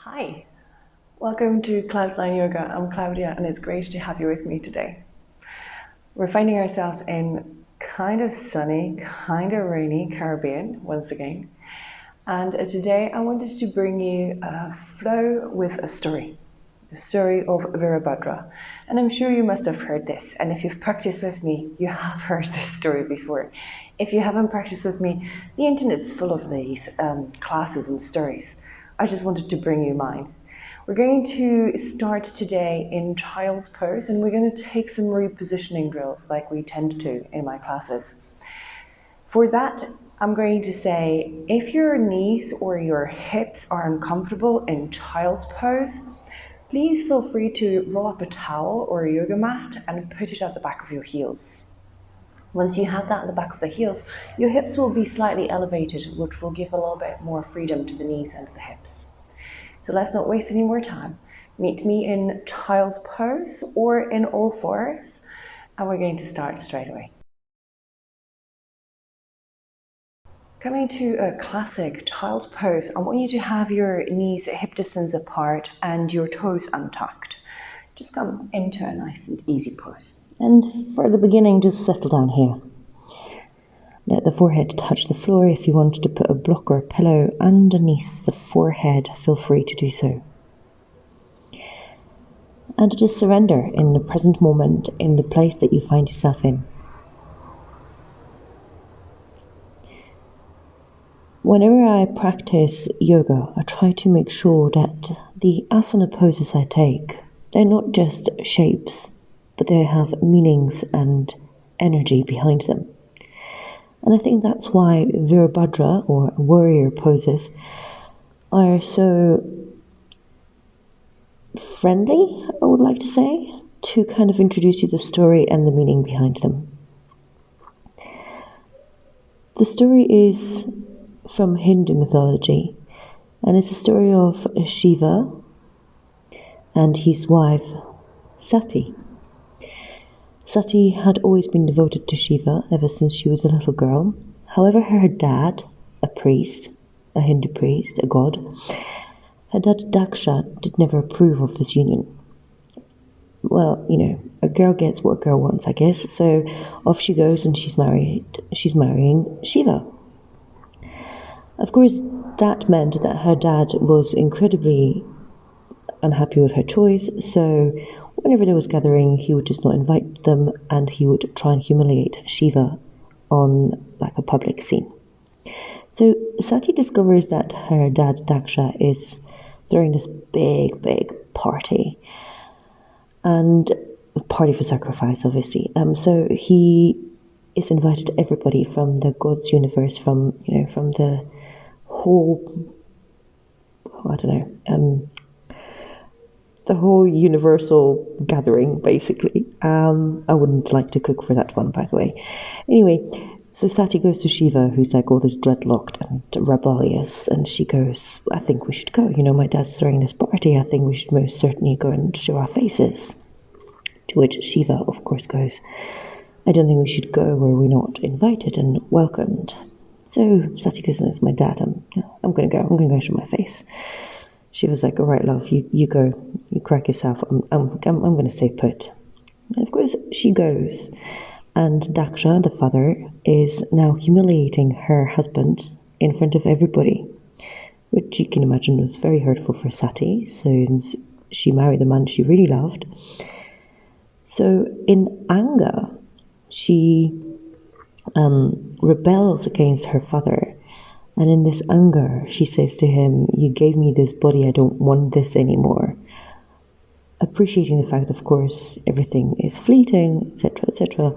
Hi, welcome to Cloudline Yoga. I'm Claudia and it's great to have you with me today. We're finding ourselves in kind of sunny, kind of rainy Caribbean once again. And today I wanted to bring you a flow with a story. The story of Virabhadra. And I'm sure you must have heard this. And if you've practiced with me, you have heard this story before. If you haven't practiced with me, the internet's full of these classes and stories. I just wanted to bring you mine. We're going to start today in child's pose, and we're going to take some repositioning drills like we tend to in my classes. For that, I'm going to say, if your knees or your hips are uncomfortable in child's pose, please feel free to roll up a towel or a yoga mat and put it at the back of your heels. Once you have that at the back of the heels, your hips will be slightly elevated, which will give a little bit more freedom to the knees and the hips. So let's not waste any more time. Meet me in child's pose or in all fours, and we're going to start straight away. Coming to a classic child's pose, I want you to have your knees hip distance apart and your toes untucked. Just come into a nice and easy pose. And for the beginning, just settle down here. Let the forehead touch the floor. If you want to put a block or a pillow underneath the forehead, feel free to do so. And just surrender in the present moment, in the place that you find yourself in. Whenever I practice yoga, I try to make sure that the asana poses I take, they're not just shapes, but they have meanings and energy behind them. And I think that's why Virabhadra, or worrior poses, are so friendly, I would like to say, to kind of introduce you to the story and the meaning behind them. The story is from Hindu mythology, and it's a story of Shiva and his wife Sati. Sati had always been devoted to Shiva ever since she was a little girl. However, her dad, a priest, a Hindu priest, a god, her dad Daksha did never approve of this union. Well, a girl gets what a girl wants, I guess. So off she goes and she's marrying Shiva. Of course, that meant that her dad was incredibly unhappy with her choice, so whenever there was gathering, he would just not invite them, and he would try and humiliate Shiva on like a public scene. So Sati discovers that her dad Daksha is throwing this big party, and a party for sacrifice, obviously. So he is invited everybody from the God's universe, from the whole, the whole universal gathering, basically. I wouldn't like to cook for that one, by the way. Anyway, so Sati goes to Shiva, who's like all this dreadlocked and rebellious, and she goes, I think we should go. My dad's throwing this party. I think we should most certainly go and show our faces. To which Shiva, of course, goes, I don't think we should go where we're not invited and welcomed. So Sati goes, it's my dad. I'm going to go. I'm going to go show my face. She was like, all right, love, you go. You crack yourself. I'm going to stay put. And of course, she goes. And Daksha, the father, is now humiliating her husband in front of everybody, which you can imagine was very hurtful for Sati, since she married the man she really loved. So in anger, she rebels against her father, and in this anger she says to him, you gave me this body, I don't want this anymore. Appreciating the fact, of course, everything is fleeting, etc.,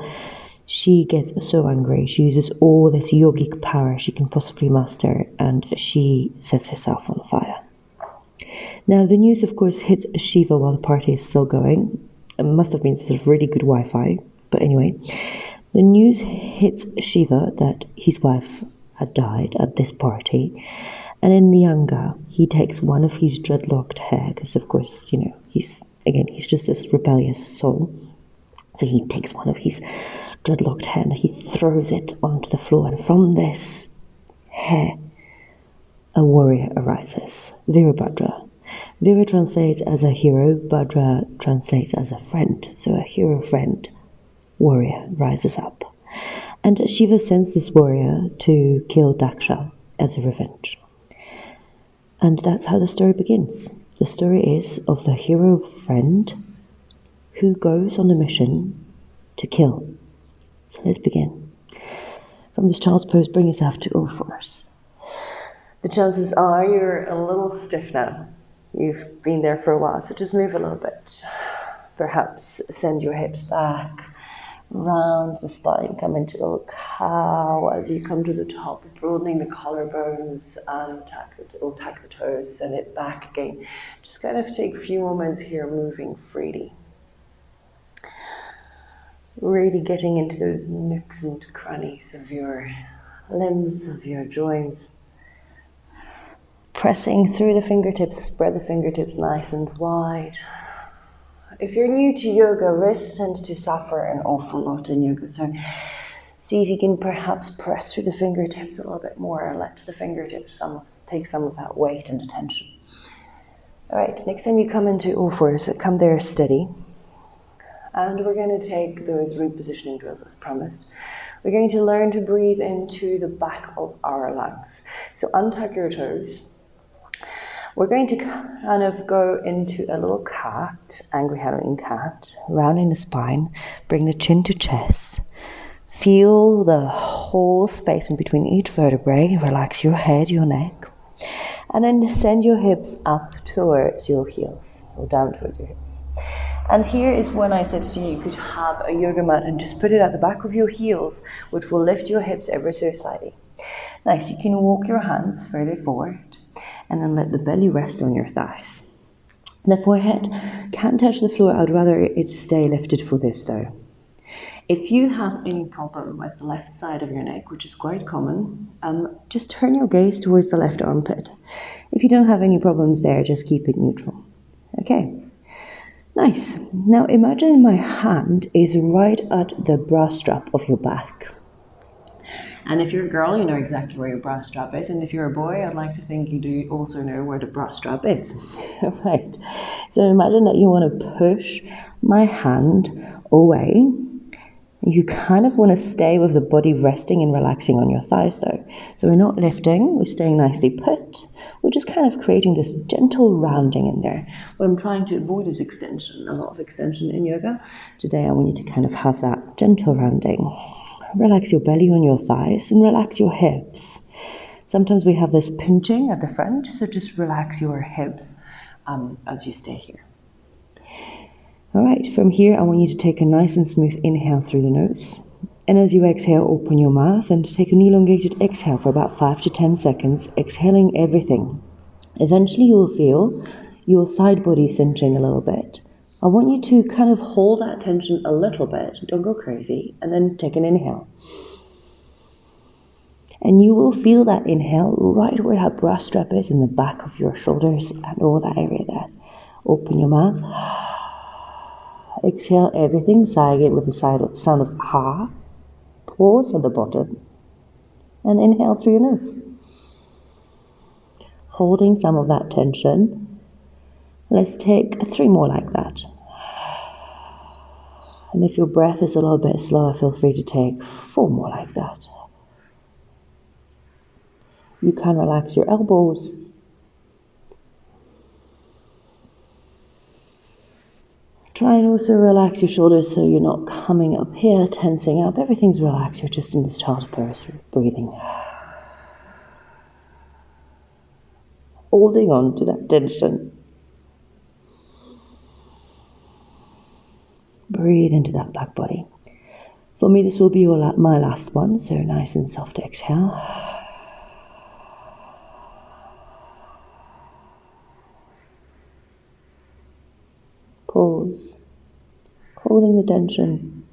she gets so angry. She uses all this yogic power she can possibly muster, and she sets herself on fire. Now the news, of course, hits Shiva while the party is still going. It must have been sort of really good Wi-Fi, but anyway, the news hits Shiva that his wife had died at this party, and in the anger, he takes one of his dreadlocked hair, because of course, he's just this rebellious soul. So he takes one of his dreadlocked hair and he throws it onto the floor, and from this hair, a warrior arises, Virabhadra. Vira translates as a hero, Bhadra translates as a friend. So a hero friend, warrior, rises up. And Shiva sends this warrior to kill Daksha as a revenge. And that's how the story begins. The story is of the hero friend who goes on a mission to kill. So let's begin. From this child's pose, bring yourself to all fours. The chances are you're a little stiff now. You've been there for a while, so just move a little bit. Perhaps send your hips back, round the spine, come into a little cow as you come to the top, broadening the collarbones and tack the toes, send it back again. Just kind of take a few moments here, moving freely. Really getting into those nooks and crannies of your limbs, of your joints. Pressing through the fingertips, spread the fingertips nice and wide. If you're new to yoga, wrists tend to suffer an awful lot in yoga, so see if you can perhaps press through the fingertips a little bit more, or let the fingertips take some of that weight and attention. All right, next time you come into all fours, come there steady. And we're going to take those repositioning drills as promised. We're going to learn to breathe into the back of our lungs. So untuck your toes. We're going to kind of go into a little cat, angry Halloween cat, rounding the spine, bring the chin to chest. Feel the whole space in between each vertebrae. Relax your head, your neck. And then send your hips up towards your heels, or down towards your hips. And here is when I said to you, you could have a yoga mat and just put it at the back of your heels, which will lift your hips ever so slightly. Nice, you can walk your hands further forward and then let the belly rest on your thighs. The forehead can't touch the floor. I'd rather it stay lifted for this though. If you have any problem with the left side of your neck, which is quite common, just turn your gaze towards the left armpit. If you don't have any problems there, just keep it neutral. Okay. Nice. Now imagine my hand is right at the bra strap of your back. And if you're a girl, you know exactly where your bra strap is. And if you're a boy, I'd like to think you do also know where the bra strap is. Right. So imagine that you want to push my hand away. You kind of want to stay with the body resting and relaxing on your thighs though. So we're not lifting, we're staying nicely put. We're just kind of creating this gentle rounding in there. What I'm trying to avoid is extension, a lot of extension in yoga. Today I want you to kind of have that gentle rounding. Relax your belly on your thighs and relax your hips. Sometimes we have this pinching at the front, so just relax your hips as you stay here. All right, from here I want you to take a nice and smooth inhale through the nose. And as you exhale, open your mouth and take an elongated exhale for about 5 to 10 seconds, exhaling everything. Eventually you will feel your side body cinching a little bit. I want you to kind of hold that tension a little bit, don't go crazy, and then take an inhale. And you will feel that inhale right where that bra strap is in the back of your shoulders and all that area there. Open your mouth. Exhale everything, sighing it with the sound of ha. Pause at the bottom. And inhale through your nose. Holding some of that tension. Let's take 3 more like that. And if your breath is a little bit slower, feel free to take 4 more like that. You can relax your elbows. Try and also relax your shoulders so you're not coming up here, tensing up. Everything's relaxed. You're just in this child's pose, breathing. Holding on to that tension. Breathe into that back body. For me, this will be my last one, so nice and soft exhale. Pause. Holding the tension.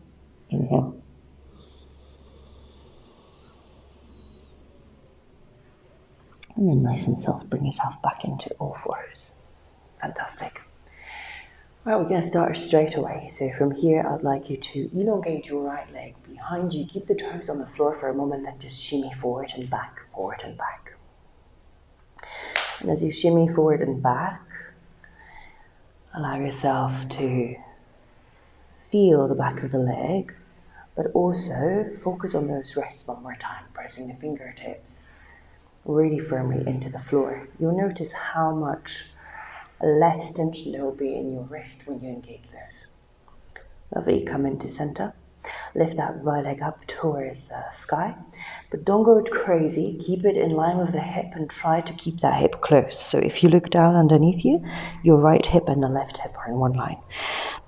Inhale. And then nice and soft, bring yourself back into all fours. Fantastic. Right, we're going to start straight away. So from here, I'd like you to elongate your right leg behind you. Keep the toes on the floor for a moment and just shimmy forward and back, forward and back. And as you shimmy forward and back, Allow yourself to feel the back of the leg, but also focus on those wrists one more time, pressing the fingertips really firmly into the floor. You'll notice how much less tension there will be in your wrist when you engage those. Lovely, come into center. Lift that right leg up towards the sky, but don't go crazy. Keep it in line with the hip and try to keep that hip close. So if you look down underneath you, your right hip and the left hip are in one line.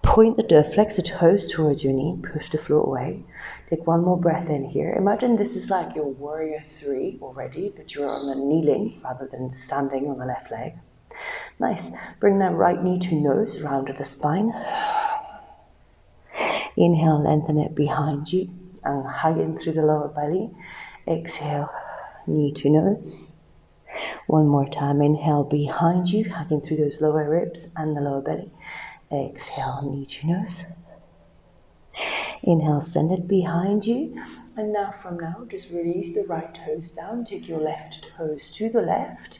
Flex the toes towards your knee, push the floor away. Take one more breath in here. Imagine this is like your warrior 3 already, but you're on a kneeling rather than standing on the left leg. Nice. Bring that right knee to nose, round to the spine. Inhale, lengthen it behind you and hug in through the lower belly. Exhale, knee to nose. One more time, inhale behind you, hugging through those lower ribs and the lower belly. Exhale, knee to nose. Inhale, send it behind you. And now from now, just release the right toes down. Take your left toes to the left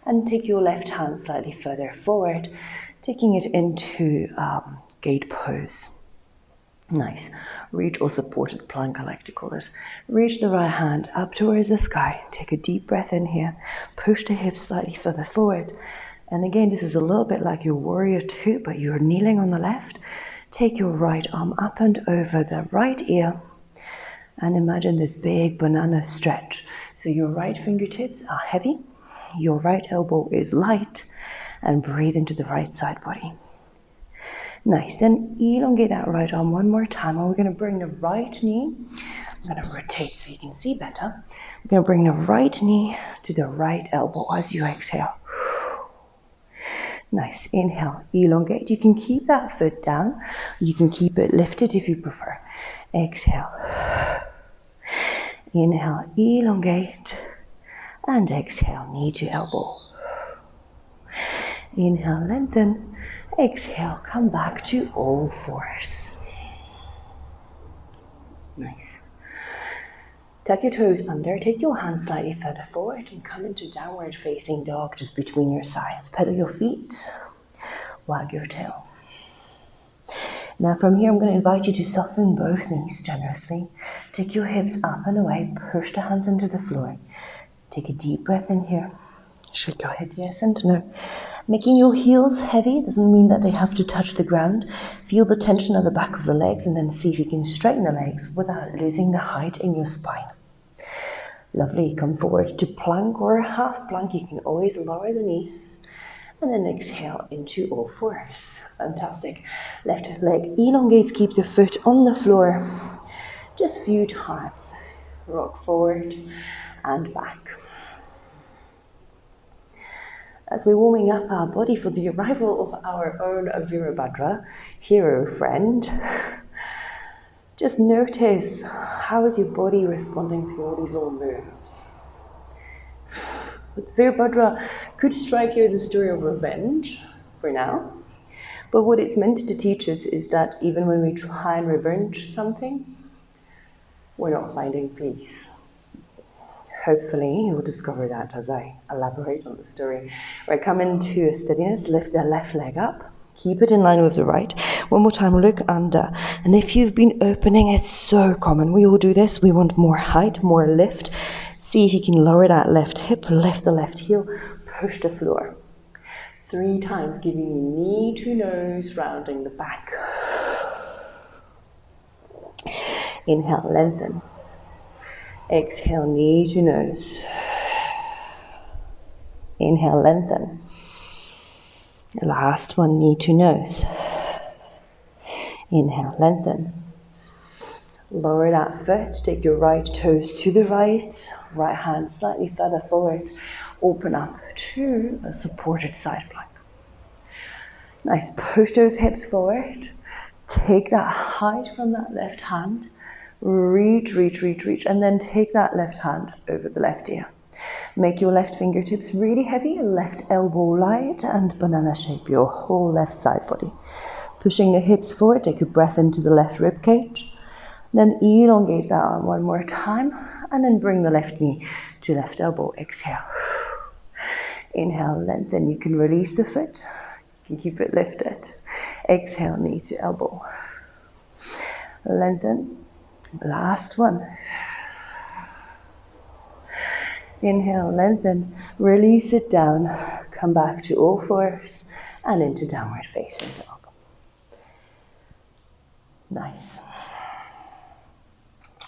and take your left hand slightly further forward, taking it into gate pose. Nice. Reach or supported plank, I like to call this. Reach the right hand up towards the sky. Take a deep breath in here. Push the hips slightly further forward. And again, this is a little bit like your warrior 2, but you're kneeling on the left. Take your right arm up and over the right ear. And imagine this big banana stretch. So your right fingertips are heavy. Your right elbow is light. And breathe into the right side body. Nice, then elongate that right arm one more time, and we're going to bring the right knee, I'm going to rotate so you can see better. We're going to bring the right knee to the right elbow as you exhale. Nice, inhale, elongate. You can keep that foot down, you can keep it lifted if you prefer. Exhale. Inhale, elongate, and exhale, knee to elbow. Inhale, lengthen. Exhale, come back to all fours. Nice. Tuck your toes under, take your hands slightly further forward and come into downward facing dog just between your sides. Pedal your feet, wag your tail. Now from here, I'm going to invite you to soften both knees generously. Take your hips up and away, push the hands into the floor. Take a deep breath in here. Shake your head yes and no. Making your heels heavy doesn't mean that they have to touch the ground. Feel the tension at the back of the legs and then see if you can straighten the legs without losing the height in your spine. Lovely, come forward to plank or half plank. You can always lower the knees and then exhale into all fours. Fantastic. Left leg elongates, keep the foot on the floor. Just a few times. Rock forward and back. As we're warming up our body for the arrival of our own Virabhadra, hero friend, just notice how is your body responding to all these little moves. Virabhadra could strike you as a story of revenge for now, but what it's meant to teach us is that even when we try and revenge something, we're not finding peace. Hopefully you'll discover that as I elaborate on the story. Right, come into a steadiness, lift the left leg up, keep it in line with the right. One more time, look under. And if you've been opening, it's so common. We all do this. We want more height, more lift. See if you can lower that left hip, lift the left heel, push the floor. 3 times, giving you knee to nose, rounding the back. Inhale, lengthen. Exhale, knee to nose. Inhale, lengthen. Last one, knee to nose. Inhale, lengthen. Lower that foot, take your right toes to the right hand slightly further forward. Open up to a supported side plank. Nice, push those hips forward. Take that height from that left hand. Reach, and then take that left hand over the left ear. Make your left fingertips really heavy, left elbow light, and banana shape your whole left side body. Pushing the hips forward, take a breath into the left rib cage. Then elongate that arm one more time, and then bring the left knee to left elbow. Exhale. Inhale, lengthen. You can release the foot. And keep it lifted. Exhale, knee to elbow. Lengthen. Last one. Inhale, lengthen. Release it down. Come back to all fours and into downward facing dog. Nice.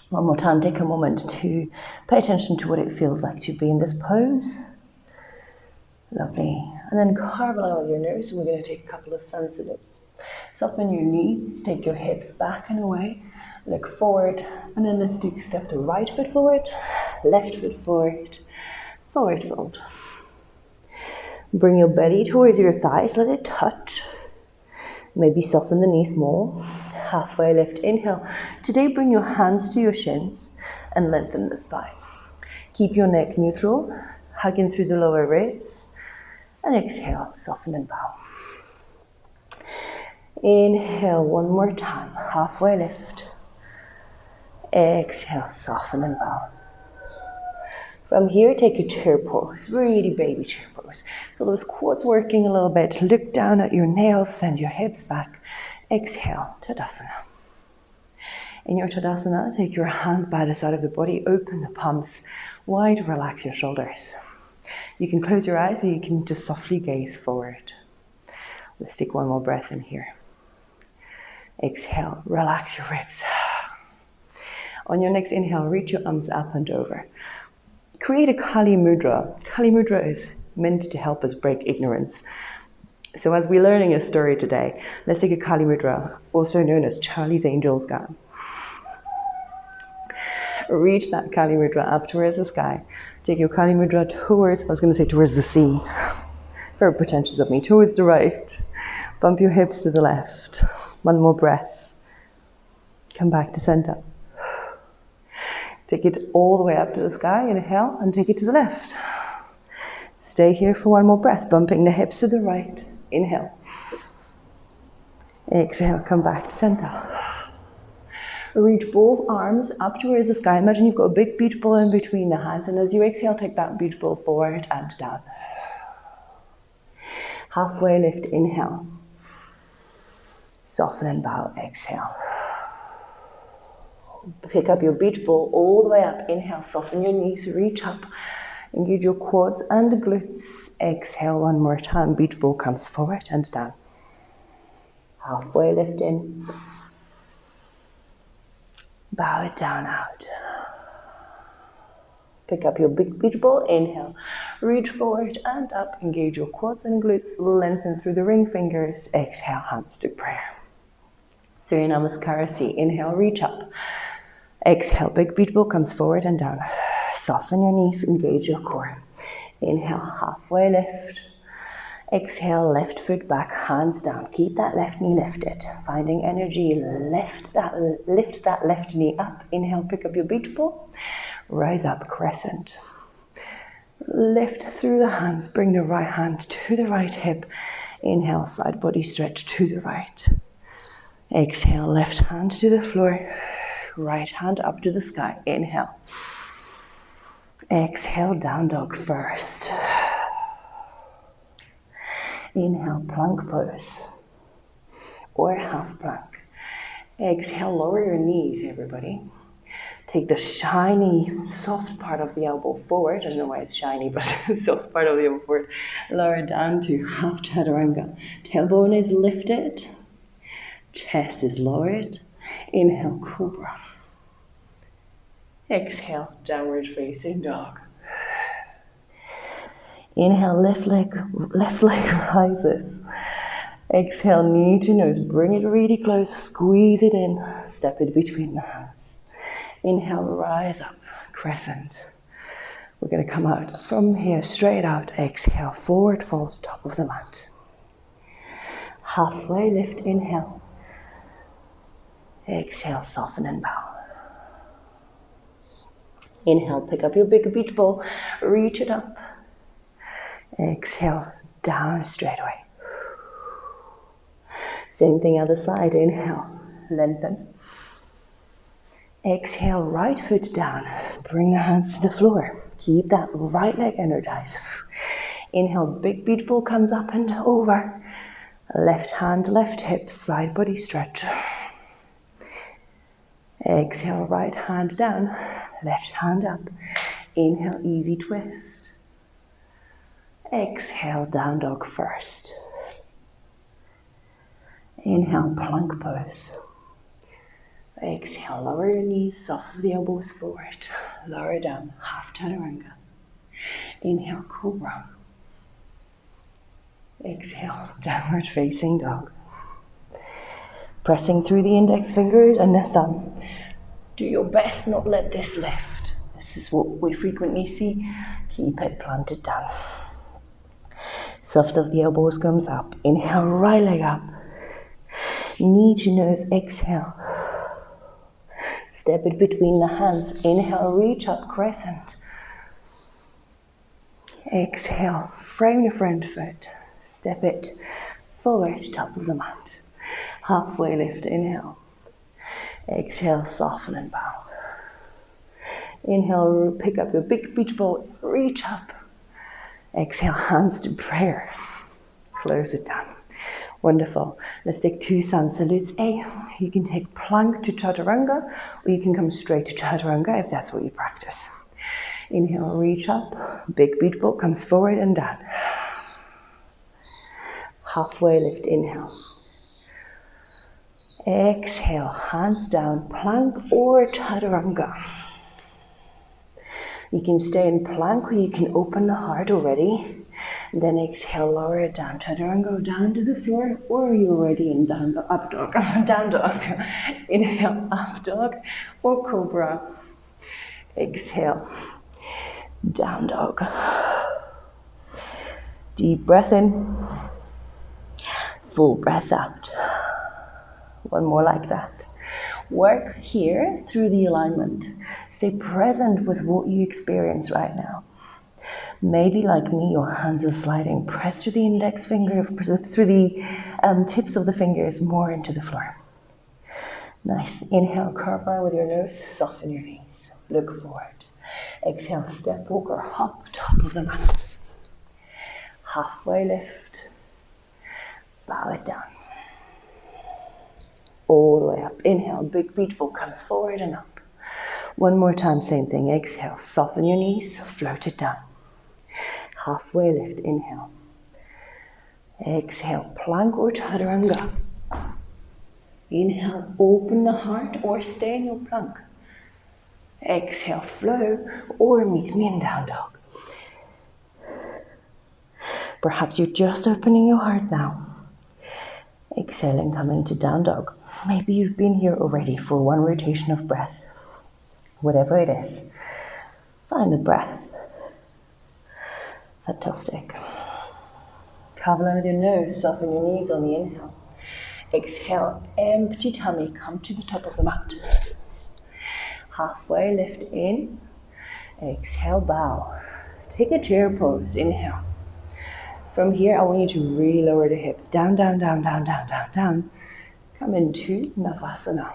One more time, take a moment to pay attention to what it feels like to be in this pose. Lovely. And then carve a line with your nose, and we're going to take a couple of sun salutes. Soften your knees, take your hips back and away, look forward, and then let's take a step to right foot forward, left foot forward, forward fold. Bring your belly towards your thighs, let it touch. Maybe soften the knees more. Halfway lift, inhale. Today bring your hands to your shins and lengthen the spine. Keep your neck neutral, hugging through the lower ribs. And exhale, soften and bow. Inhale one more time, halfway lift. Exhale, soften and bow. From here, take a chair pose, really baby chair pose. Feel those quads working a little bit. Look down at your nails, send your hips back. Exhale, Tadasana. In your Tadasana, take your hands by the side of the body, open the palms wide, relax your shoulders. You can close your eyes or you can just softly gaze forward. Let's take one more breath in here. Exhale, relax your ribs. On your next inhale, reach your arms up and over. Create a Kali Mudra. Kali Mudra is meant to help us break ignorance. So as we're learning a story today, let's take a Kali Mudra, also known as Charlie's Angel's Gown. Reach that Kali Mudra up towards the sky. Take your Kali Mudra towards the sea. Very pretentious of me, towards the right. Bump your hips to the left. One more breath. Come back to center. Take it all the way up to the sky, inhale, and take it to the left. Stay here for one more breath, bumping the hips to the right. Inhale. Exhale, come back to center. Reach both arms up towards the sky. Imagine you've got a big beach ball in between the hands, and as you exhale, take that beach ball forward and down. Halfway lift, inhale. Soften and bow, exhale. Pick up your beach ball all the way up. Inhale, soften your knees, reach up. Engage your quads and the glutes. Exhale one more time. Beach ball comes forward and down. Halfway lift in. Bow it down out. Pick up your big beach ball. Inhale. Reach forward and up. Engage your quads and glutes. Lengthen through the ring fingers. Exhale, hands to prayer. Surya Namaskara. Inhale, reach up. Exhale, big beach ball comes forward and down. Soften your knees, engage your core. Inhale, halfway lift. Exhale, left foot back, hands down. Keep that left knee lifted. Finding energy, lift that left knee up. Inhale, pick up your beach ball. Rise up, crescent. Lift through the hands, bring the right hand to the right hip. Inhale, side body stretch to the right. Exhale, left hand to the floor. Right hand up to the sky. Inhale. Exhale, down dog first. Inhale, plank pose. Or half plank. Exhale, lower your knees, everybody. Take the shiny, soft part of the elbow forward. I don't know why it's shiny, but the soft part of the elbow forward. Lower down to half chaturanga. Tailbone is lifted. Chest is lowered. Inhale, cobra. Exhale, downward facing dog. Inhale, left leg rises. Exhale, knee to nose. Bring it really close. Squeeze it in. Step it between the hands. Inhale, rise up. Crescent. We're going to come out from here, straight out. Exhale, forward fold, top of the mat. Halfway lift, inhale. Exhale, soften and bow. Inhale, pick up your big beach ball, reach it up. Exhale, down straight away. Same thing other side, inhale, lengthen. Exhale, right foot down, bring the hands to the floor. Keep that right leg energized. Inhale, big beach ball comes up and over. Left hand, left hip, side body stretch. Exhale, right hand down, left hand up. Inhale, easy twist. Exhale, down dog first. Inhale, plank pose. Exhale, lower your knees, soften the elbows forward. Lower down, half chaturanga. Inhale, cobra. Exhale, downward facing dog. Pressing through the index fingers and the thumb. Do your best, not let this lift. This is what we frequently see. Keep it planted down. Soft of the elbows comes up. Inhale, right leg up. Knee to nose, exhale. Step it between the hands. Inhale, reach up, crescent. Exhale, frame your front foot. Step it forward, top of the mat. Halfway lift, inhale. Exhale, soften and bow. Inhale, pick up your big beach ball, reach up. Exhale, hands to prayer. Close it down. Wonderful. Let's take 2 sun salutes. You can take plank to chaturanga, or you can come straight to chaturanga if that's what you practice. Inhale, reach up. Big beach ball comes forward and down. Halfway lift, inhale. Exhale, hands down, plank or chaturanga. You can stay in plank or you can open the heart already. Then exhale, lower it down. Chaturanga, down to the floor, or you're already in down dog, up dog, down dog. Inhale, up dog or cobra. Exhale, down dog. Deep breath in, full breath out. One more like that. Work here through the alignment. Stay present with what you experience right now. Maybe like me, your hands are sliding. Press through the index finger, through the tips of the fingers more into the floor. Nice. Inhale, curve around with your nose, soften your knees. Look forward. Exhale, step, walk or hop, top of the mat. Halfway lift. Bow it down. All the way up. Inhale, big beach ball comes forward and up. One more time, same thing. Exhale, soften your knees, float it down. Halfway lift, inhale. Exhale, plank or chaturanga. Inhale, open the heart or stay in your plank. Exhale, flow or meet me in down dog. Perhaps you're just opening your heart now. Exhaling, coming to down dog. Maybe you've been here already for one rotation of breath. Whatever it is, find the breath. Fantastic. Cover with your nose, soften your knees on the inhale. Exhale, empty tummy, come to the top of the mat. Halfway lift in. Exhale, bow. Take a chair pose, inhale. From here, I want you to really lower the hips. Down, down, down, down, down, down, down. Come into Navasana.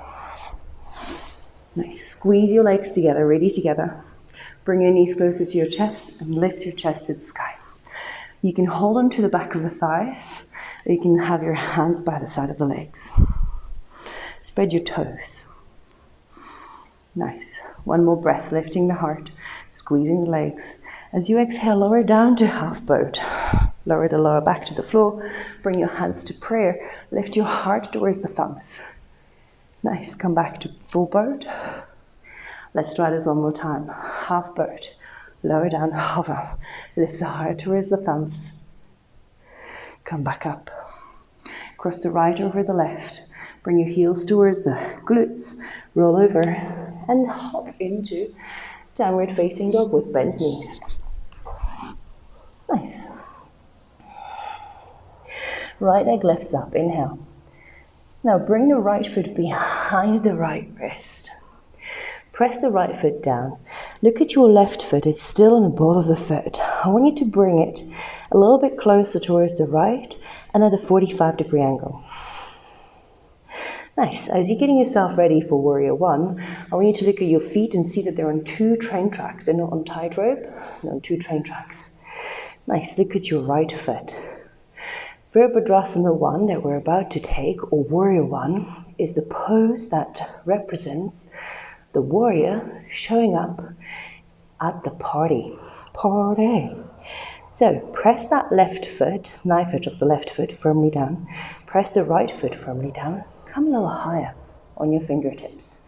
Nice. Squeeze your legs together, really together. Bring your knees closer to your chest and lift your chest to the sky. You can hold on to the back of the thighs, or you can have your hands by the side of the legs. Spread your toes. Nice. One more breath, lifting the heart, squeezing the legs. As you exhale, lower down to half boat. Lower the lower back to the floor. Bring your hands to prayer. Lift your heart towards the thumbs. Nice. Come back to full boat. Let's try this one more time. Half boat. Lower down, hover. Lift the heart towards the thumbs. Come back up. Cross the right over the left. Bring your heels towards the glutes. Roll over and hop into downward facing dog with bent knees. Nice. Right leg lifts up, inhale. Now bring the right foot behind the right wrist. Press the right foot down. Look at your left foot, it's still on the ball of the foot. I want you to bring it a little bit closer towards the right and at a 45-degree angle. Nice. As you're getting yourself ready for warrior one, I want you to look at your feet and see that they're on 2 train tracks. They're not on tightrope, they're on 2 train tracks. Nice. Look at your right foot. Virabhadra 1 that we're about to take, or warrior 1, is the pose that represents the warrior showing up at the party. So press that left foot, knife edge of the left foot firmly down. Press the right foot firmly down. Come a little higher on your fingertips.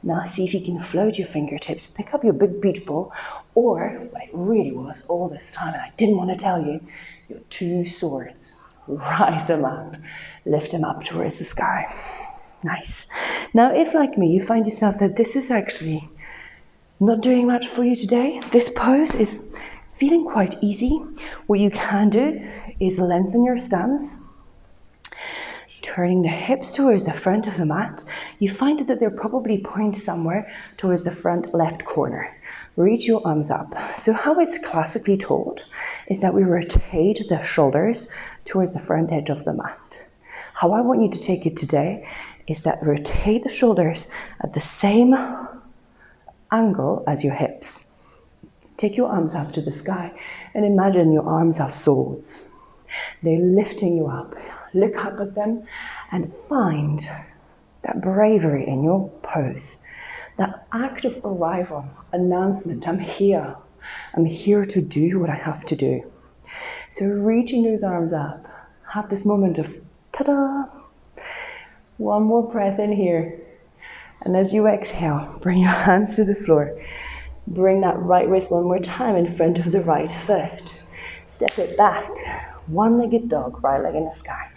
Now see if you can float your fingertips. Pick up your big beach ball, or what it really was all this time, and I didn't want to tell you, your 2 swords. Rise them up. Lift them up towards the sky. Nice. Now if, like me, you find yourself that this is actually not doing much for you today, this pose is feeling quite easy. What you can do is lengthen your stance, turning the hips towards the front of the mat. You find that they're probably pointing somewhere towards the front left corner. Reach your arms up. So how it's classically taught is that we rotate the shoulders towards the front edge of the mat. How I want you to take it today is that rotate the shoulders at the same angle as your hips. Take your arms up to the sky and imagine your arms are swords. They're lifting you up. Look up at them and find that bravery in your pose. That act of arrival, announcement, I'm here. I'm here to do what I have to do. So reaching those arms up, have this moment of ta-da. One more breath in here. And as you exhale, bring your hands to the floor. Bring that right wrist one more time in front of the right foot. Step it back. One-legged dog, right leg in the sky.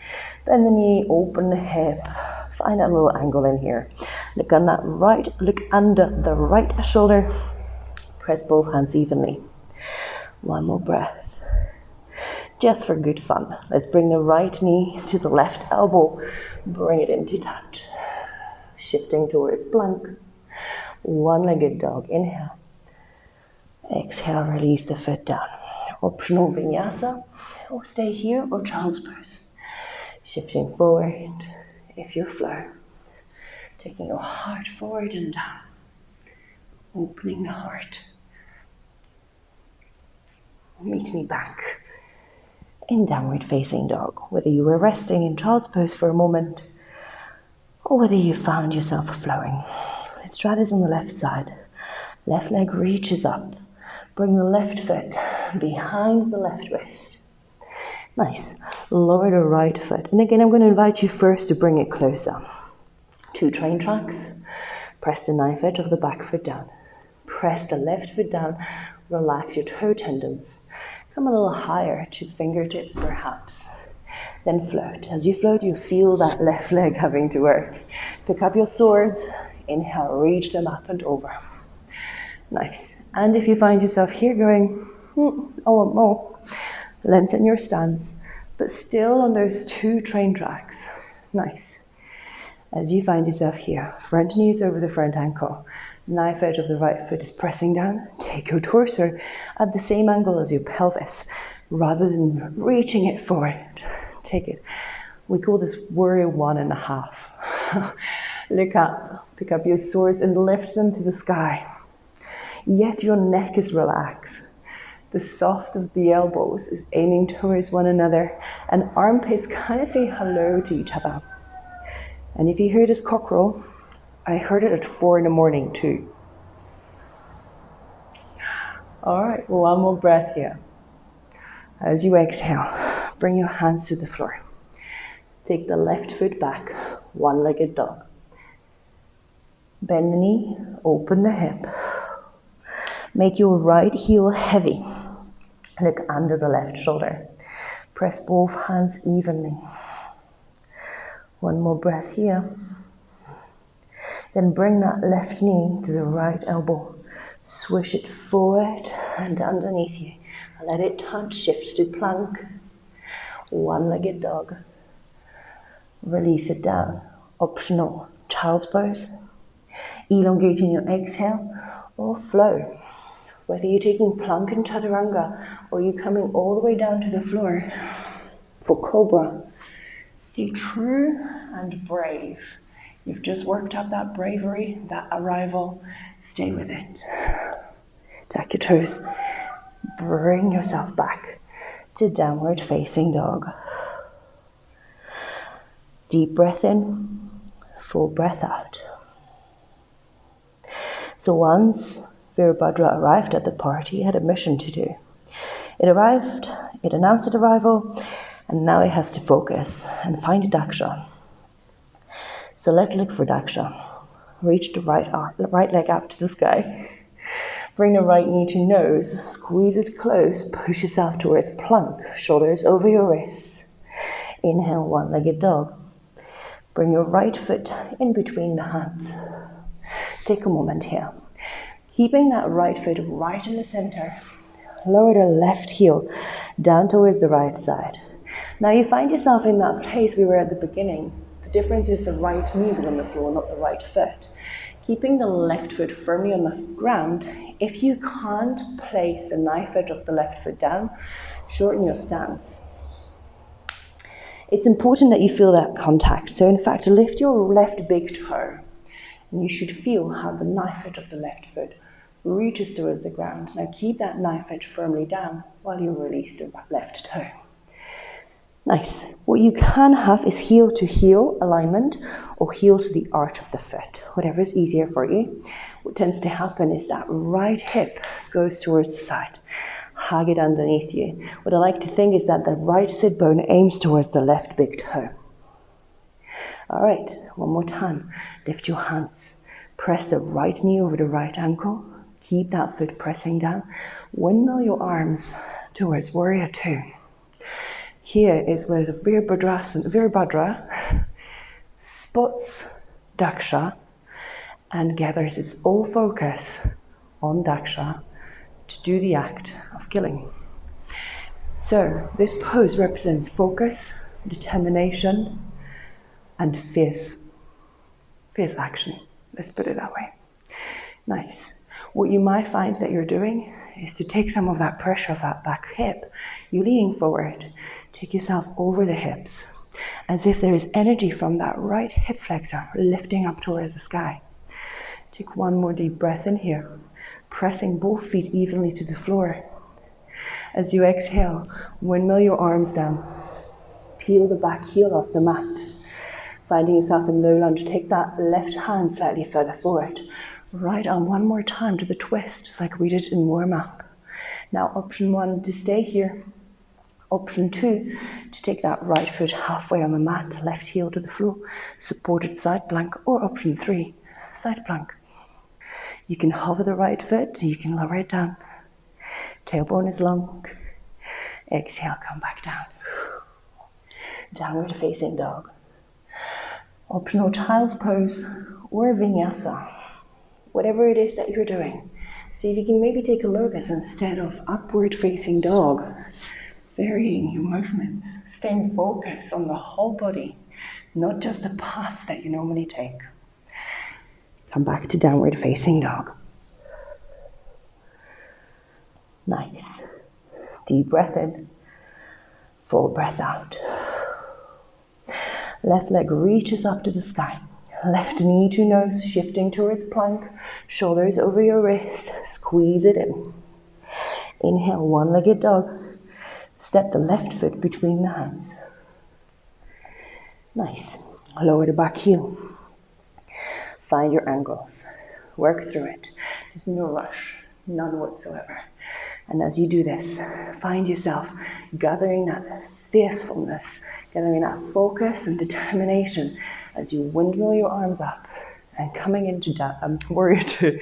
Bend the knee, open the hip. Find that little angle in here. Look on that right, look under the right shoulder. Press both hands evenly. One more breath. Just for good fun. Let's bring the right knee to the left elbow. Bring it into touch. Shifting towards plank. One-legged dog, inhale. Exhale, release the foot down. Optional vinyasa, or stay here, or child's pose. Shifting forward, if you flow. Taking your heart forward and down. Opening the heart. Meet me back in downward facing dog. Whether you were resting in child's pose for a moment, or whether you found yourself flowing. Let's try this on the left side. Left leg reaches up. Bring the left foot behind the left wrist. Nice. Lower the right foot. And again, I'm going to invite you first to bring it closer. 2 train tracks. Press the knife edge of the back foot down. Press the left foot down. Relax your toe tendons. Come a little higher to fingertips perhaps. Then float. As you float, you feel that left leg having to work. Pick up your swords. Inhale, reach them up and over. Nice. And if you find yourself here going, I want more, lengthen your stance, but still on those 2 train tracks. Nice. As you find yourself here, front knee is over the front ankle, knife edge of the right foot is pressing down. Take your torso at the same angle as your pelvis, rather than reaching it forward. Take it. We call this warrior 1.5. Look up, pick up your swords and lift them to the sky. Yet your neck is relaxed. The soft of the elbows is aiming towards one another, and armpits kind of say hello to each other. And if you hear this cockerel, I heard it at 4 in the morning too. All right, one more breath here. As you exhale, bring your hands to the floor. Take the left foot back, one-legged dog. Bend the knee, open the hip. Make your right heel heavy. Look under the left shoulder. Press both hands evenly. One more breath here. Then bring that left knee to the right elbow. Swish it forward and underneath you. Let it touch, shift to plank. One-legged dog. Release it down. Optional, child's pose. Elongating your exhale or flow. Whether you're taking plank and chaturanga or you're coming all the way down to the floor for cobra, stay true and brave. You've just worked up that bravery, that arrival. Stay with it. Tuck your toes. Bring yourself back to downward facing dog. Deep breath in, full breath out. So once Virabhadra arrived at the party, he had a mission to do. It arrived, it announced its arrival, and now it has to focus and find Daksha. So let's look for Daksha. Reach the right leg up to the sky. Bring the right knee to nose, squeeze it close, push yourself towards plank, shoulders over your wrists. Inhale, one-legged dog. Bring your right foot in between the hands. Take a moment here. Keeping that right foot right in the center, lower the left heel down towards the right side. Now you find yourself in that place we were at the beginning. The difference is the right knee was on the floor, not the right foot. Keeping the left foot firmly on the ground, if you can't place the knife edge of the left foot down, shorten your stance. It's important that you feel that contact. So in fact, lift your left big toe, and you should feel how the knife edge of the left foot reaches towards the ground. Now keep that knife edge firmly down while you release the left toe. Nice. What you can have is heel to heel alignment or heel to the arch of the foot, whatever is easier for you. What tends to happen is that right hip goes towards the side. Hug it underneath you. What I like to think is that the right sit bone aims towards the left big toe. All right, one more time. Lift your hands. Press the right knee over the right ankle. Keep that foot pressing down. Windmill your arms towards warrior two. Here is where the Virabhadra spots Daksha and gathers its all focus on Daksha to do the act of killing. So this pose represents focus, determination, and fierce action. Let's put it that way. Nice. What you might find that you're doing is to take some of that pressure of that back hip. You're leaning forward. Take yourself over the hips, as if there is energy from that right hip flexor lifting up towards the sky. Take one more deep breath in here, pressing both feet evenly to the floor. As you exhale, windmill your arms down. Peel the back heel off the mat. Finding yourself in low lunge, take that left hand slightly further forward. Right arm one more time to the twist, just like we did in warm-up. Now option one, to stay here. Option two, to take that right foot halfway on the mat, left heel to the floor, supported side plank, or option three, side plank. You can hover the right foot, you can lower it down. Tailbone is long. Exhale, come back down. Downward facing dog. Optional child's pose or vinyasa. Whatever it is that you're doing. See if you can maybe take a locus instead of upward facing dog. Varying your movements, staying focused on the whole body, not just the path that you normally take. Come back to downward facing dog. Nice. Deep breath in, full breath out. Left leg reaches up to the sky. Left knee to nose, shifting towards plank, shoulders over your wrist, squeeze it in. Inhale, one-legged dog. Step the left foot between the hands. Nice. Lower the back heel. Find your angles. Work through it. There's no rush, none whatsoever. And as you do this, find yourself gathering that fiercefulness, gathering that focus and determination as you windmill your arms up and coming into warrior two.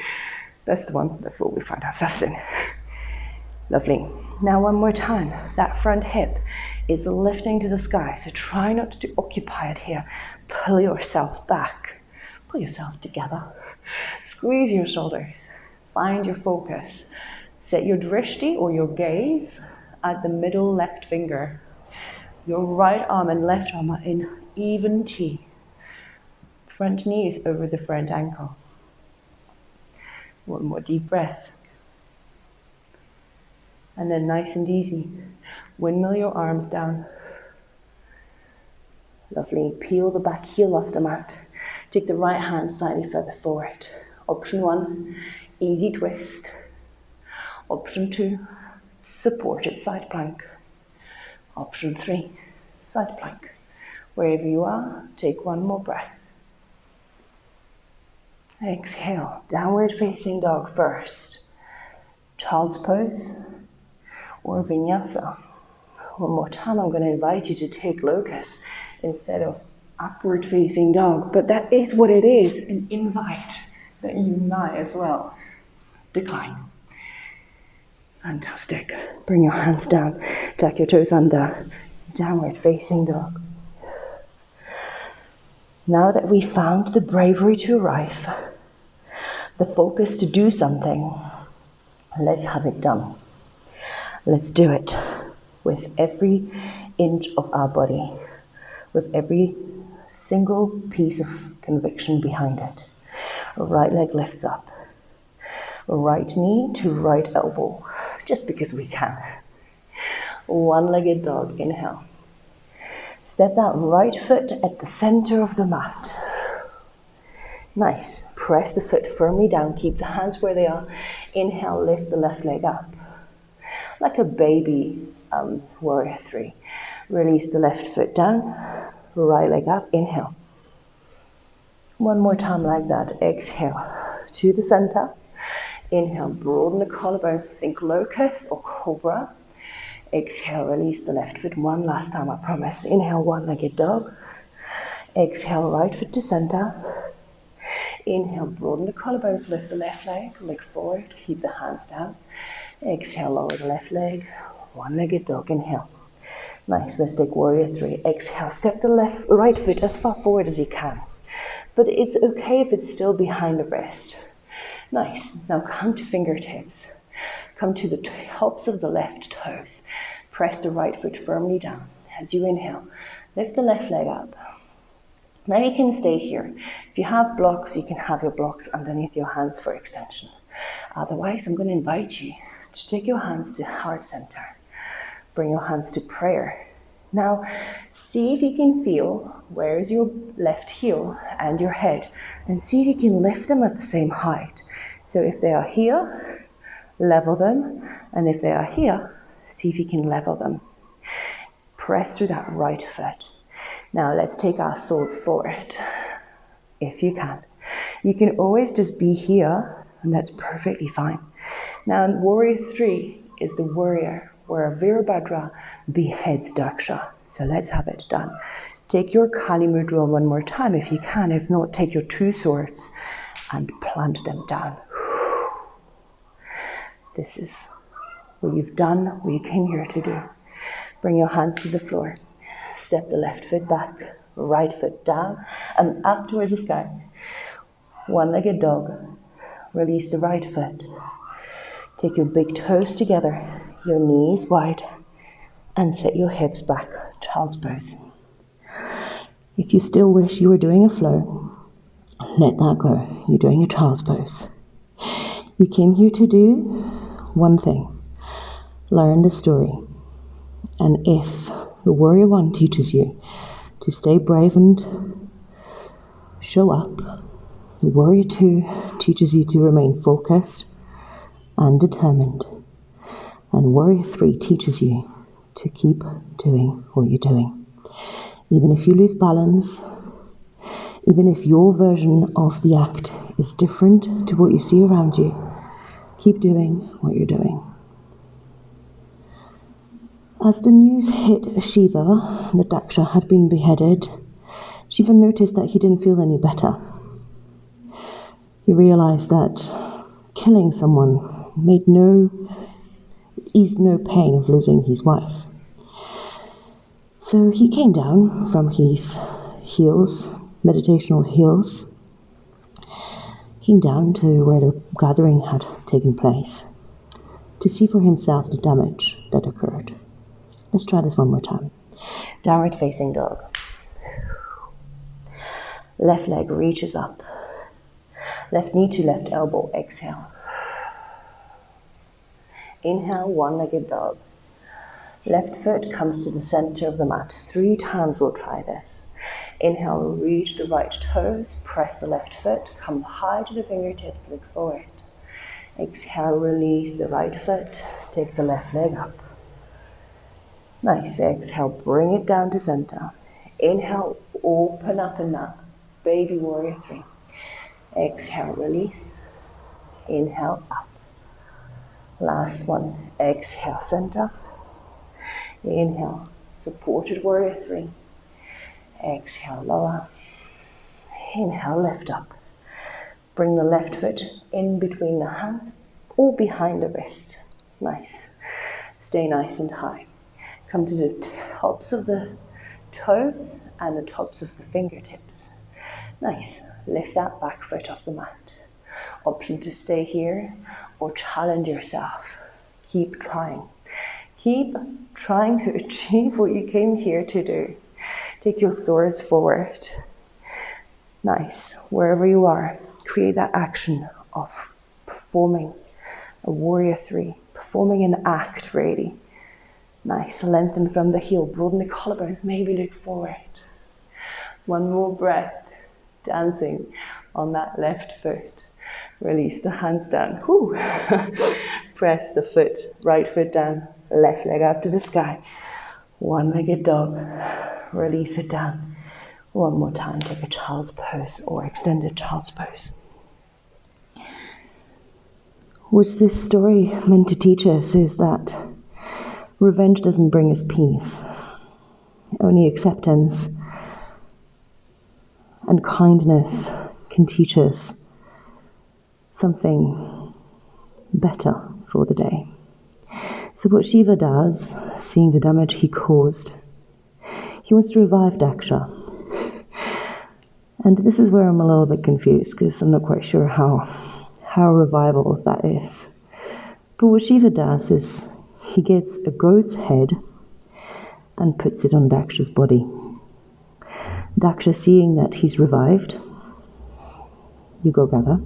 That's the one, that's what we find ourselves in. Lovely. Now one more time, that front hip is lifting to the sky, so try not to occupy it here. Pull yourself back, pull yourself together, squeeze your shoulders, find your focus. Set your drishti or your gaze at the middle left finger. Your right arm and left arm are in even T. Front knee is over the front ankle. One more deep breath. And then nice and easy, windmill your arms down. Lovely. Peel the back heel off the mat. Take the right hand slightly further forward. Option one, easy twist. Option two, supported side plank. Option three, side plank. Wherever you are, take one more breath. Exhale, downward facing dog first. Child's pose or vinyasa. One more time, I'm going to invite you to take locust instead of upward facing dog, but that is what it is, an invite that you might as well decline. Fantastic. Bring your hands down, tuck your toes under, downward facing dog. Now that we found the bravery to arrive, the focus to do something, let's have it done. Let's do it with every inch of our body, with every single piece of conviction behind it. Right leg lifts up. Right knee to right elbow, just because we can. One-legged dog, inhale. Step that right foot at the center of the mat. Nice. Press the foot firmly down, keep the hands where they are. Inhale, lift the left leg up. Like a baby warrior 3. Release the left foot down, right leg up, inhale. One more time like that, exhale to the center. Inhale, broaden the collarbones, think locust or cobra. Exhale, release the left foot. One last time, I promise. Inhale, one-legged dog. Exhale, right foot to center. Inhale, broaden the collarbones, lift the left leg, leg forward, keep the hands down. Exhale, lower the left leg, one-legged dog, inhale. Nice, let's take warrior 3. Exhale, step the right foot as far forward as you can. But it's okay if it's still behind the wrist. Nice, now come to fingertips. Come to the tops of the left toes. Press the right foot firmly down. As you inhale, lift the left leg up. Now you can stay here. If you have blocks, you can have your blocks underneath your hands for extension. Otherwise, I'm going to invite you to take your hands to heart center. Bring your hands to prayer. Now, see if you can feel where is your left heel and your head, and see if you can lift them at the same height. So if they are here, level them, and if they are here, see if you can level them. Press through that right foot. Now let's take our swords forward, if you can. You can always just be here, and that's perfectly fine. Now warrior 3 is the warrior, where Virabhadra beheads Daksha. So let's have it done. Take your Kali Mudra one more time if you can. If not, take your 2 swords and plant them down. This is what you've done, what you came here to do. Bring your hands to the floor. Step the left foot back, right foot down, and up towards the sky. One-legged dog. Release the right foot. Take your big toes together, your knees wide, and set your hips back, child's pose. If you still wish you were doing a flow, let that go. You're doing a child's pose. You came here to do one thing. Learn the story. And if the warrior 1 teaches you to stay brave and show up, the warrior 2 teaches you to remain focused and determined, and warrior 3 teaches you to keep doing what you're doing. Even if you lose balance, even if your version of the act is different to what you see around you, keep doing what you're doing. As the news hit Shiva that Daksha had been beheaded, Shiva noticed that he didn't feel any better. He realized that killing someone eased no pain of losing his wife. So he came down from his hills, meditational hills, came down to where the gathering had taken place to see for himself the damage that occurred. Let's try this one more time. Downward facing dog. Left leg reaches up. Left knee to left elbow, exhale. Inhale, one-legged dog. Left foot comes to the center of the mat. 3 times we'll try this. Inhale, reach the right toes, press the left foot, come high to the fingertips, look forward. Exhale, release the right foot, take the left leg up. Nice, exhale, bring it down to center. Inhale, open up in that baby warrior 3. Exhale, release. Inhale, up. Last one. Exhale, center. Inhale, supported warrior 3. Exhale, lower. Inhale, lift up. Bring the left foot in between the hands or behind the wrist. Nice. Stay nice and high. Come to the tops of the toes and the tops of the fingertips. Nice. Lift that back foot off the mat. Option to stay here or challenge yourself. Keep trying. Keep trying to achieve what you came here to do. Take your swords forward. Nice. Wherever you are, create that action of performing a warrior 3. Performing an act, really. Nice. Lengthen from the heel. Broaden the collarbones. Maybe look forward. One more breath. Dancing on that left foot. Release the hands down. Whew. Press the foot, right foot down, left leg up to the sky. One-legged dog. Release it down. One more time, take a child's pose or extended child's pose. What this story meant to teach us is that revenge doesn't bring us peace. Only acceptance and kindness can teach us something better for the day. So what Shiva does, seeing the damage he caused, he wants to revive Daksha. And this is where I'm a little bit confused, because I'm not quite sure how revival that is. But what Shiva does is he gets a goat's head and puts it on Daksha's body. Daksha, seeing that he's revived, Brother,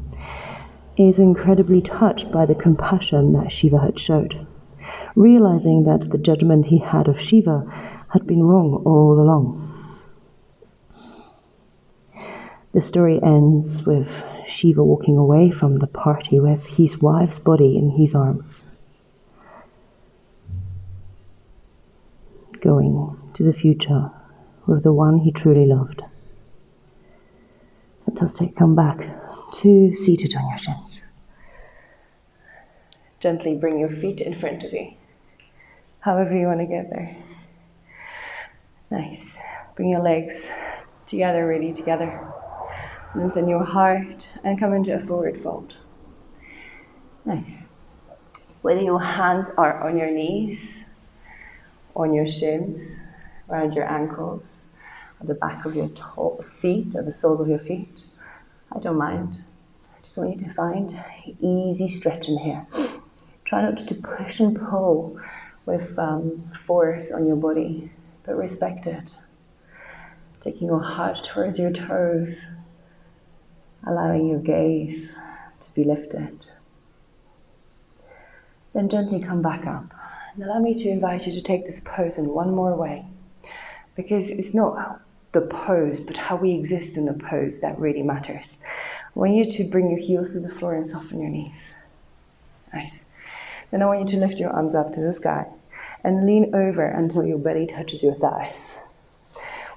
is incredibly touched by the compassion that Shiva had showed, realizing that the judgment he had of Shiva had been wrong all along. The story ends with Shiva walking away from the party with his wife's body in his arms, going to the future with the one he truly loved. Fantastic. Come back to seated on your shins. Gently bring your feet in front of you, however you want to get there. Nice. Bring your legs together, really together. Lengthen your heart and come into a forward fold. Nice. Whether your hands are on your knees, on your shins, around your ankles, at the back of your feet, or the soles of your feet, I don't mind. I just want you to find easy stretch in here. Try not to push and pull with force on your body, but respect it. Taking your heart towards your toes, allowing your gaze to be lifted. Then gently come back up. And allow me to invite you to take this pose in one more way. Because it's not the pose, but how we exist in the pose that really matters. I want you to bring your heels to the floor and soften your knees. Nice. Then I want you to lift your arms up to the sky and lean over until your belly touches your thighs.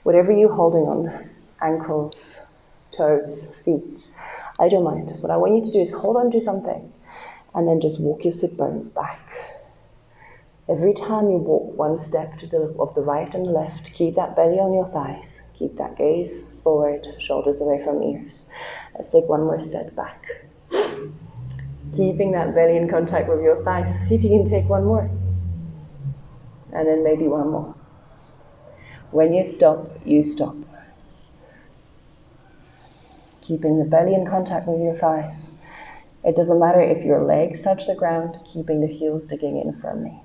Whatever you're holding on, ankles, toes, feet, I don't mind. What I want you to do is hold on to something and then just walk your sit bones back. Every time you walk one step to of the right and the left, keep that belly on your thighs. Keep that gaze forward, shoulders away from ears. Let's take one more step back. Keeping that belly in contact with your thighs. See if you can take one more. And then maybe one more. When you stop, you stop. Keeping the belly in contact with your thighs. It doesn't matter if your legs touch the ground, keeping the heels digging in firmly.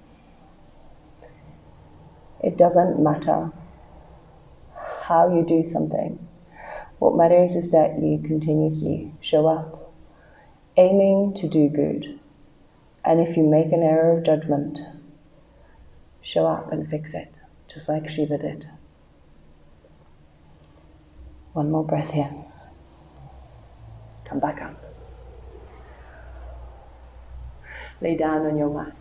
It doesn't matter how you do something. What matters is that you continuously show up, aiming to do good. And if you make an error of judgment, show up and fix it, just like Shiva did. One more breath here. Come back up. Lay down on your mat.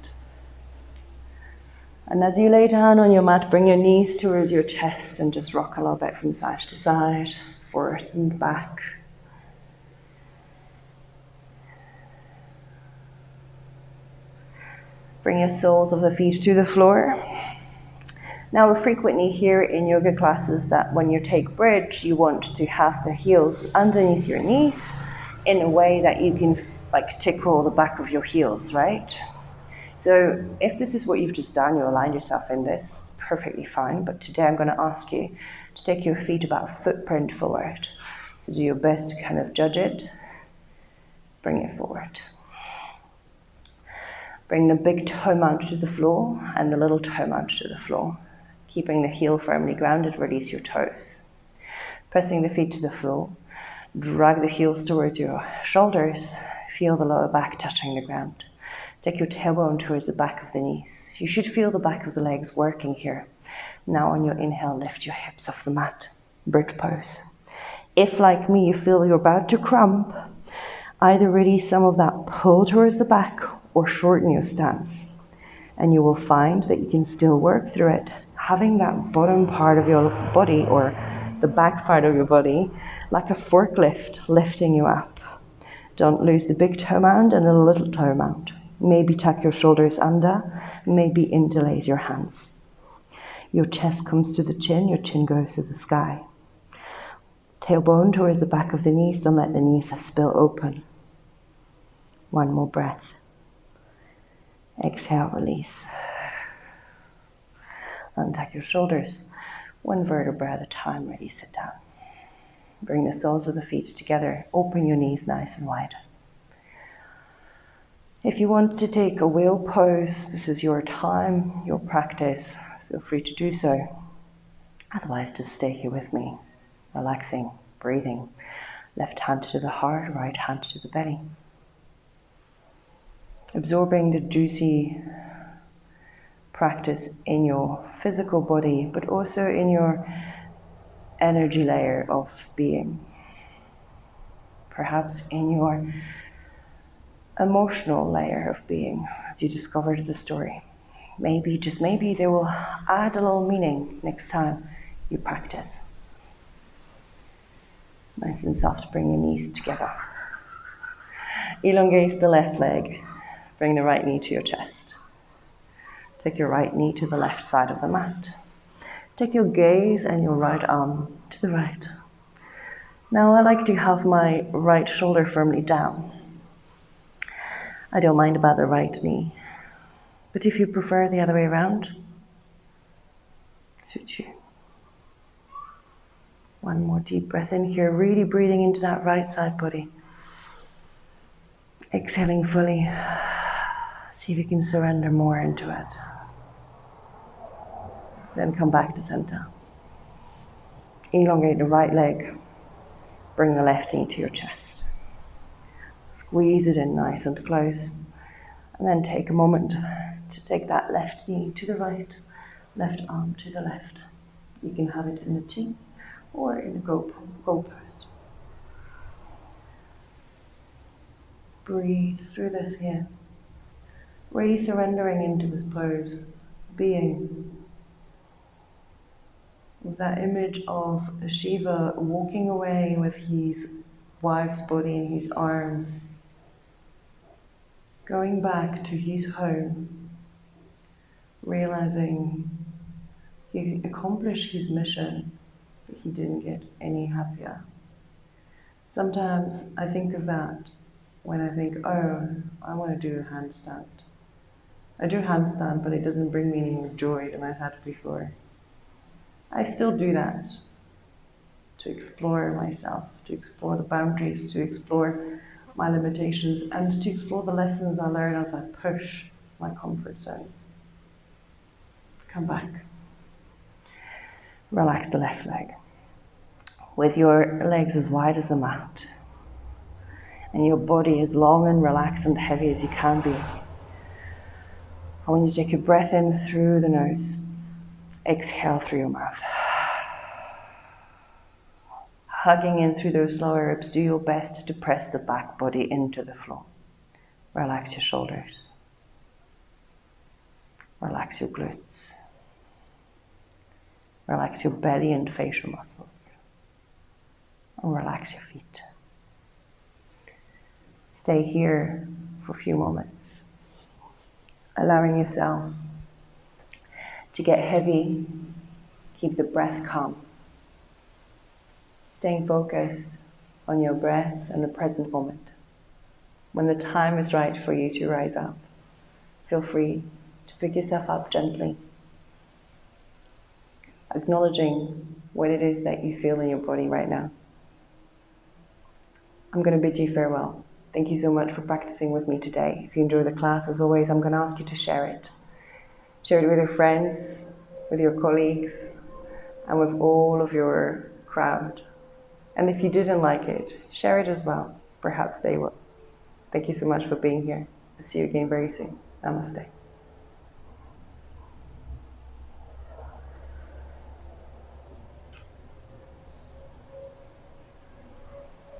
And as you lay down on your mat, bring your knees towards your chest and just rock a little bit from side to side, forth and back. Bring your soles of the feet to the floor. Now, we frequently hear in yoga classes that when you take bridge, you want to have the heels underneath your knees in a way that you can like tickle the back of your heels, right? So if this is what you've just done, you aligned yourself in this, perfectly fine. But today I'm going to ask you to take your feet about a footprint forward. So do your best to kind of judge it. Bring it forward. Bring the big toe mount to the floor and the little toe mount to the floor. Keeping the heel firmly grounded, release your toes. Pressing the feet to the floor, drag the heels towards your shoulders, feel the lower back touching the ground. Take your tailbone towards the back of the knees. You should feel the back of the legs working here. Now on your inhale, lift your hips off the mat, bridge pose. If, like me, you feel you're about to crump, either release some of that pull towards the back or shorten your stance. And you will find that you can still work through it. Having that bottom part of your body or the back part of your body like a forklift lifting you up. Don't lose the big toe mount and the little toe mount. Maybe tuck your shoulders under, maybe interlace your hands. Your chest comes to the chin, your chin goes to the sky. Tailbone towards the back of the knees, don't let the knees spill open. One more breath. Exhale, release. Untuck your shoulders, one vertebra at a time, ready, sit down. Bring the soles of the feet together, open your knees nice and wide. If you want to take a wheel pose, this is your time, your practice, feel free to do so. Otherwise, just stay here with me, relaxing, breathing. Left hand to the heart, right hand to the belly. Absorbing the juicy practice in your physical body, but also in your energy layer of being. Perhaps in your emotional layer of being as you discovered the story. Maybe, just maybe, they will add a little meaning next time you practice. Nice and soft, bring your knees together. Elongate the left leg. Bring the right knee to your chest. Take your right knee to the left side of the mat. Take your gaze and your right arm to the right. Now I like to have my right shoulder firmly down. I don't mind about the right knee, but if you prefer the other way around, suit you. One more deep breath in here, really breathing into that right side body. Exhaling fully. See if you can surrender more into it. Then come back to center. Elongate the right leg. Bring the left knee to your chest. Squeeze it in nice and close. And then take a moment to take that left knee to the right, left arm to the left. You can have it in a T or in a goalpost. Breathe through this here. Really surrendering into this pose, being. With that image of Shiva walking away with his wife's body in his arms, going back to his home, realizing he accomplished his mission, but he didn't get any happier. Sometimes I think of that when I think, oh, I want to do a handstand. I do handstand, but it doesn't bring me any more joy than I've had before. I still do that to explore myself, to explore the boundaries, to explore my limitations, and to explore the lessons I learn as I push my comfort zones. Come back. Relax the left leg. With your legs as wide as the mat, and your body as long and relaxed and heavy as you can be. I want you to take a breath in through the nose. Exhale through your mouth. Hugging in through those lower ribs, do your best to press the back body into the floor. Relax your shoulders. Relax your glutes. Relax your belly and facial muscles. And relax your feet. Stay here for a few moments, allowing yourself to get heavy. Keep the breath calm. Staying focused on your breath and the present moment. When the time is right for you to rise up, feel free to pick yourself up gently, acknowledging what it is that you feel in your body right now. I'm going to bid you farewell. Thank you so much for practicing with me today. If you enjoy the class, as always, I'm going to ask you to share it. Share it with your friends, with your colleagues, and with all of your crowd. And if you didn't like it, share it as well. Perhaps they will. Thank you so much for being here. I'll see you again very soon. Namaste.